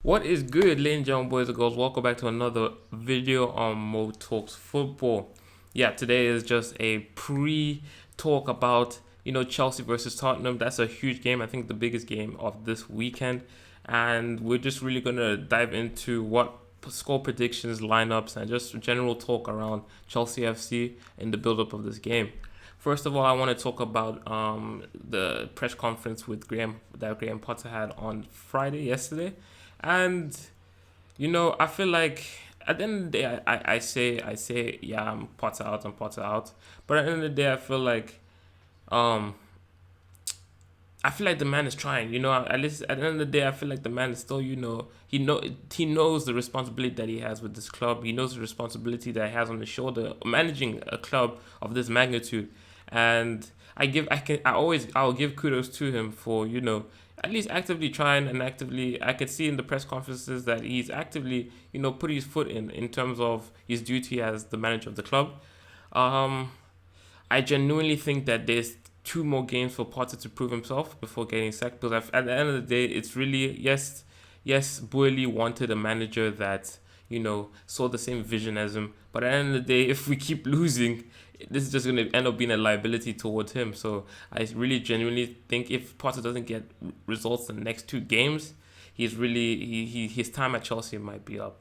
What is good, ladies and gentlemen, boys and girls? Welcome back to another video on Mo Talks Football. Yeah, today is just a pre-talk about Chelsea versus Tottenham. That's a huge game. I think the biggest game of this weekend, and we're just really gonna dive into what score predictions, lineups, and just general talk around Chelsea FC in the build-up of this game. First of all, I want to talk about the press conference with Graham Potter had on Friday yesterday. And I feel like at the end of the day, I say, yeah, I'm Potter out. But at the end of the day, um, I feel like the man is trying. At least at the end of the day, I feel like the man is still, he knows the responsibility that he has with this club. He knows the responsibility that he has on his shoulder managing a club of this magnitude, and I'll give kudos to him for at least actively trying and actively. I could see in the press conferences that he's actively putting his foot in terms of his duty as the manager of the club. Um, I genuinely think that there's two more games for Potter to prove himself before getting sacked. Because at the end of the day, it's really yes. Boyle wanted a manager that saw the same vision as him. But at the end of the day, if we keep losing, this is just going to end up being a liability towards him. So I really genuinely think if Potter doesn't get results in the next two games, he's really his time at Chelsea might be up.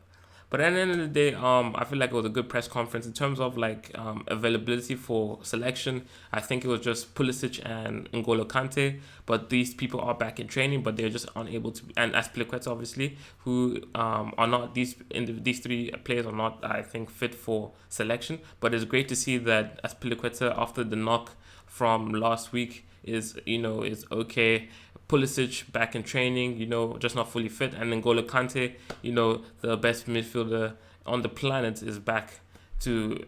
But at the end of the day, I feel like it was a good press conference in terms of availability for selection. I think it was just Pulisic and N'Golo Kante, but these people are back in training, but they're just unable to. And Aspilicueta, obviously, who are not these three players are not, I think, fit for selection. But it's great to see that Aspilicueta, after the knock from last week, is okay. Pulisic back in training, just not fully fit, and then N'Golo Kante, the best midfielder on the planet, is back to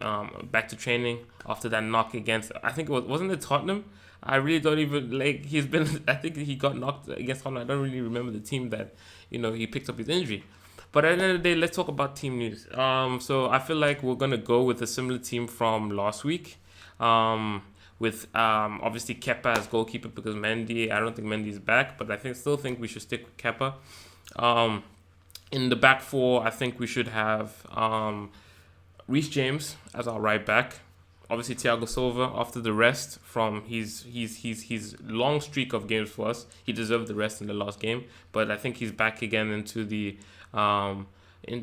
training after that knock against. I think wasn't it Tottenham. I really don't even He's been. I think he got knocked against Tottenham. I don't really remember the team that he picked up his injury. But at the end of the day, let's talk about team news. So I feel like we're gonna go with a similar team from last week. Um, with obviously Kepa as goalkeeper because Mendy. I don't think Mendy is back, but still think we should stick with Kepa. Um, in the back four, I think we should have Reece James as our right back. Obviously, Thiago Silva after the rest from his long streak of games for us, he deserved the rest in the last game. But I think he's back again into the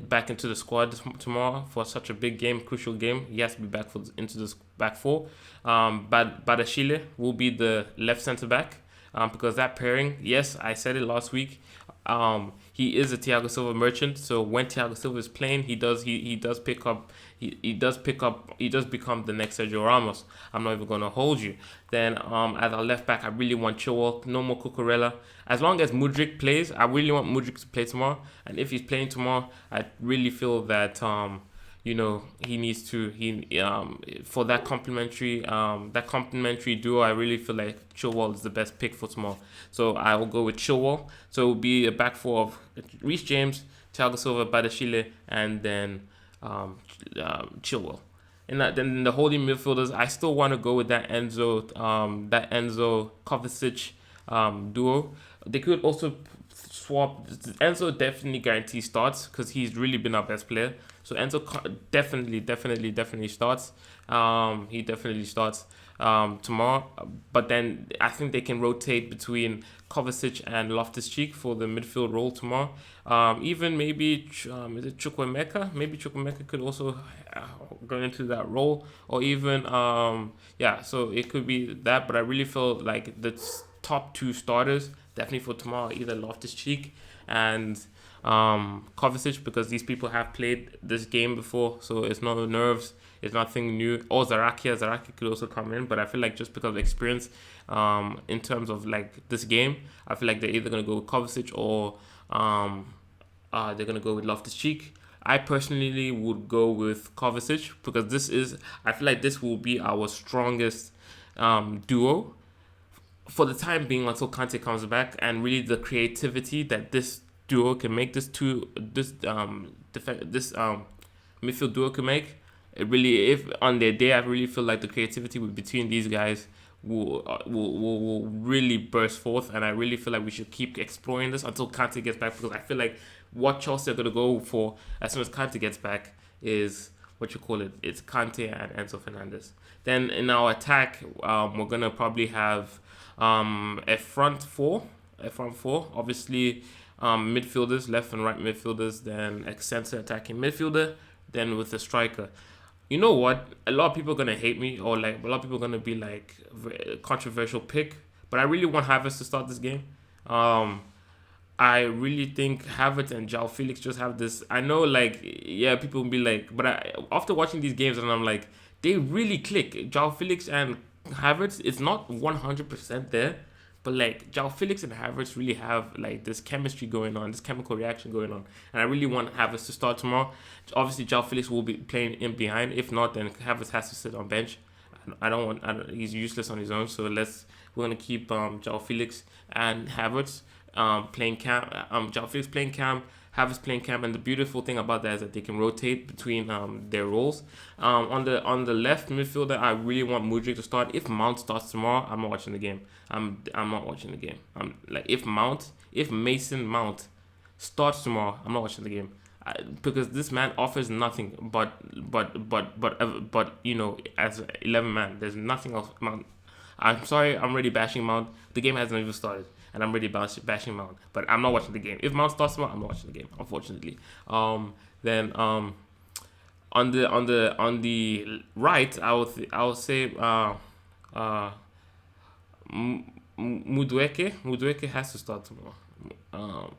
back into the squad tomorrow for such a big game, crucial game. He has to be back into this back four. But Badashile will be the left centre back because that pairing. Yes, I said it last week. He is a Thiago Silva merchant, so when Thiago Silva is playing, he does pick up. He does become the next Sergio Ramos. I'm not even gonna hold you. Then as our left back, I really want Chilwell. No more Cucurella. As long as Mudryk plays, I really want Mudryk to play tomorrow. And if he's playing tomorrow, I really feel that he needs to for that complementary duo. I really feel like Chilwell is the best pick for tomorrow. So I will go with Chilwell. So it will be a back four of Reece James, Thiago Silva, Badashile, and then Chilwell. And then the holding midfielders, I still want to go with that Enzo Kovacic duo. They could also swap. Enzo definitely guarantees starts because he's really been our best player. So Enzo definitely starts. He definitely starts tomorrow. But then I think they can rotate between Kovacic and Loftus-Cheek for the midfield role tomorrow. Even maybe is it Chukwemeka? Maybe Chukwemeka could also go into that role, or even yeah. So it could be that, but I really feel like the top two starters definitely for tomorrow, either Loftus Cheek and Kovacic, because these people have played this game before, so it's no nerves, it's nothing new. Or Zaraki could also come in, but I feel like just because of experience, in terms of like this game, I feel like they're either gonna go with Kovacic or they're gonna go with Loftus Cheek. I personally would go with Kovacic because I feel like this will be our strongest duo for the time being until Kante comes back, and really the creativity that this duo can make, this midfield duo can make. It really, if on their day, I really feel like the creativity between these guys will really burst forth, and I really feel like we should keep exploring this until Kante gets back, because I feel like what Chelsea are gonna go for as soon as Kante gets back is what you call it. It's Kante and Enzo Fernandez. Then in our attack, we're gonna probably have a front four, obviously, midfielders, left and right midfielders, then a center attacking midfielder, then with the striker. You know what? A lot of people are gonna hate me, or like a lot of people are gonna be like controversial pick, but I really want Havertz to start this game. Um, I really think Havertz and João Felix just have this. I know, like, yeah, people will be like, but after watching these games, and I'm like, they really click. João Felix and Havertz, it's not 100% there, but like João Felix and Havertz really have like this chemistry going on, this chemical reaction going on, and I really want Havertz to start tomorrow. Obviously, João Felix will be playing in behind. If not, then Havertz has to sit on bench. I don't want. He's useless on his own. So we're gonna keep João Felix and Havertz playing cam. João Felix playing cam. Havertz playing cam. And the beautiful thing about that is that they can rotate between their roles. On the left midfielder, I really want Mudryk to start. If Mount starts tomorrow, I'm not watching the game. I'm not watching the game. If Mason Mount starts tomorrow, I'm not watching the game. Because this man offers nothing but as 11 man, there's nothing else. Mount, I'm sorry, I'm already bashing Mount. The game hasn't even started, and I'm already bashing Mount. But I'm not watching the game. If Mount starts tomorrow, I'm not watching the game, unfortunately. Then on the right, I would say Mudueke has to start tomorrow. Um,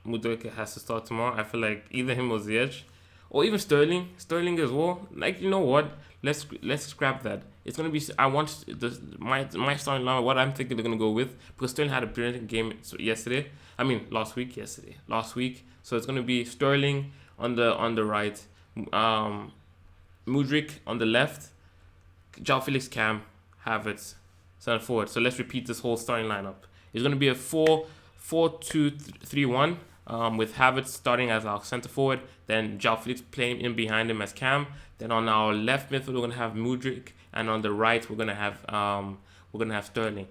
Mudoka has to start tomorrow. I feel like either him or Ziyech, or even Sterling. Sterling as well. Like, you know what? Let's scrap that. It's gonna be. I want my starting line. What I'm thinking they're gonna go with, because Sterling had a brilliant game yesterday. I mean last week. Last week. So it's gonna be Sterling on the right, Mudryk on the left, João Felix, Cam, Havertz, center forward. So let's repeat this whole starting lineup. It's gonna be a 4-2-3-1. With Havertz starting as our center forward, then João Felix playing in behind him as Cam. Then on our left midfield we're gonna have Mudryk, and on the right we're gonna have Sterling.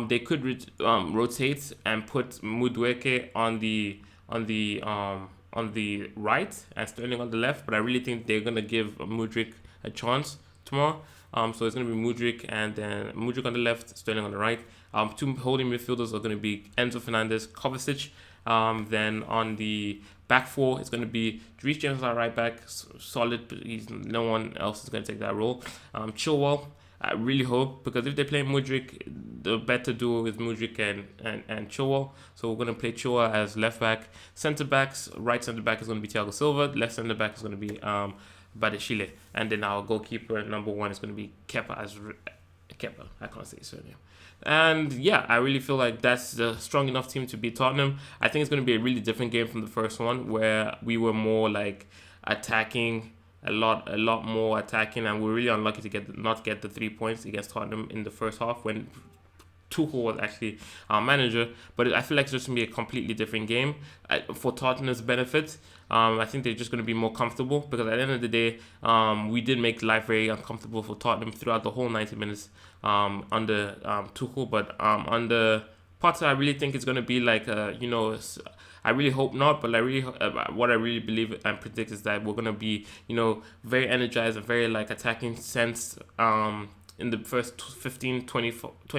They could rotate and put Mudueke on the right and Sterling on the left, but I really think they're gonna give Mudryk a chance tomorrow. So it's gonna be Mudryk, and then Mudryk on the left, Sterling on the right. Two holding midfielders are gonna be Enzo Fernandez, Kovacic. Then on the back four, it's going to be Reece James our right back, solid. No one else is going to take that role. Chilwell, I really hope, because if they play Mudryk, the better duo is Mudryk and Chilwell. So we're going to play Chilwell as left back. Centre backs, right centre back is going to be Thiago Silva. Left centre back is going to be Badeshile. And then our goalkeeper number one is going to be Kepa. I can't say his surname. And yeah, I really feel like that's a strong enough team to beat Tottenham. I think it's going to be a really different game from the first one, where we were more like attacking, a lot more attacking, and we're really unlucky to not get the 3 points against Tottenham in the first half when Tuchel was actually our manager. But I feel like it's just going to be a completely different game for Tottenham's benefit. I think they're just going to be more comfortable, because at the end of the day, we did make life very uncomfortable for Tottenham throughout the whole 90 minutes under Tuchel. But under Potter, I really think it's going to be like, I really hope not, but what I really believe and predict is that we're going to be, very energized and very like attacking sense. In the first 15, 20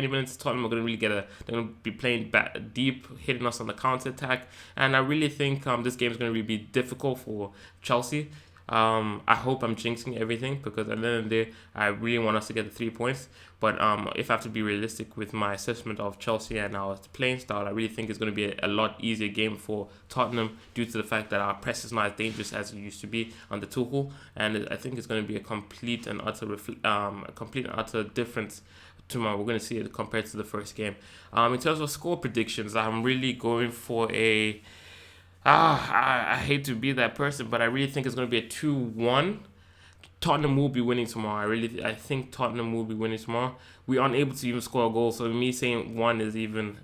minutes, Tottenham are going to really they're going to be playing back deep, hitting us on the counter attack. And I really think this game is going to really be difficult for Chelsea. I hope I'm jinxing everything, because at the end of the day, I really want us to get the 3 points. But if I have to be realistic with my assessment of Chelsea and our playing style, I really think it's going to be a lot easier game for Tottenham, due to the fact that our press is not as dangerous as it used to be under Tuchel. And I think it's going to be a complete and utter difference tomorrow. We're going to see it compared to the first game. In terms of score predictions, I'm really going for a... I hate to be that person, but I really think it's going to be a 2-1. Tottenham will be winning tomorrow. I think Tottenham will be winning tomorrow. We aren't able to even score a goal, so me saying 1 is even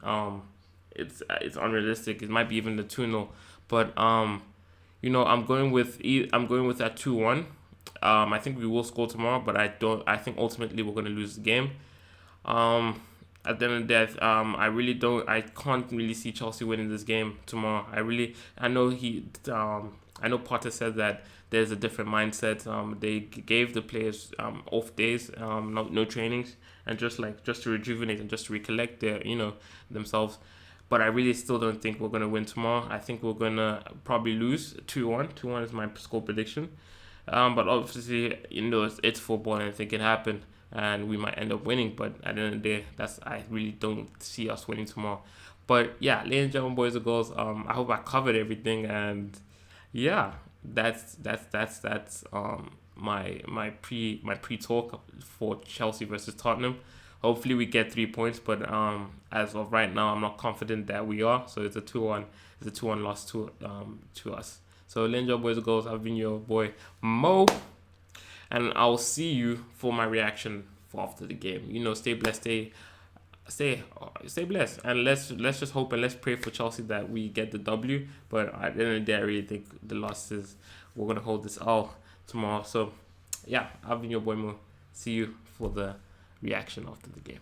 it's unrealistic. It might be even the 2-0, but I'm going with that 2-1. I think we will score tomorrow, but I think ultimately we're going to lose the game. Um, at the end of the day, I really don't. I can't really see Chelsea winning this game tomorrow. I know I know Potter said that there's a different mindset. They gave the players off days, no trainings, and just to rejuvenate and just to recollect themselves. But I really still don't think we're gonna win tomorrow. I think we're gonna probably lose 2-1. 2-1 is my score prediction. But obviously, it's football and anything can happen, and we might end up winning. But at the end of the day, I really don't see us winning tomorrow. But yeah, ladies and gentlemen, boys and girls, I hope I covered everything, and yeah, that's my pre talk for Chelsea versus Tottenham. Hopefully we get 3 points, but as of right now, I'm not confident that we are. So it's a 2-1 loss to us. So Lenjo boys and girls, I've been your boy Mo, and I'll see you for my reaction for after the game. Stay blessed, stay blessed, and let's just hope and let's pray for Chelsea that we get the W. But at the end of the day, I really think the losses we're gonna hold this all tomorrow. So yeah, I've been your boy Mo. See you for the reaction after the game.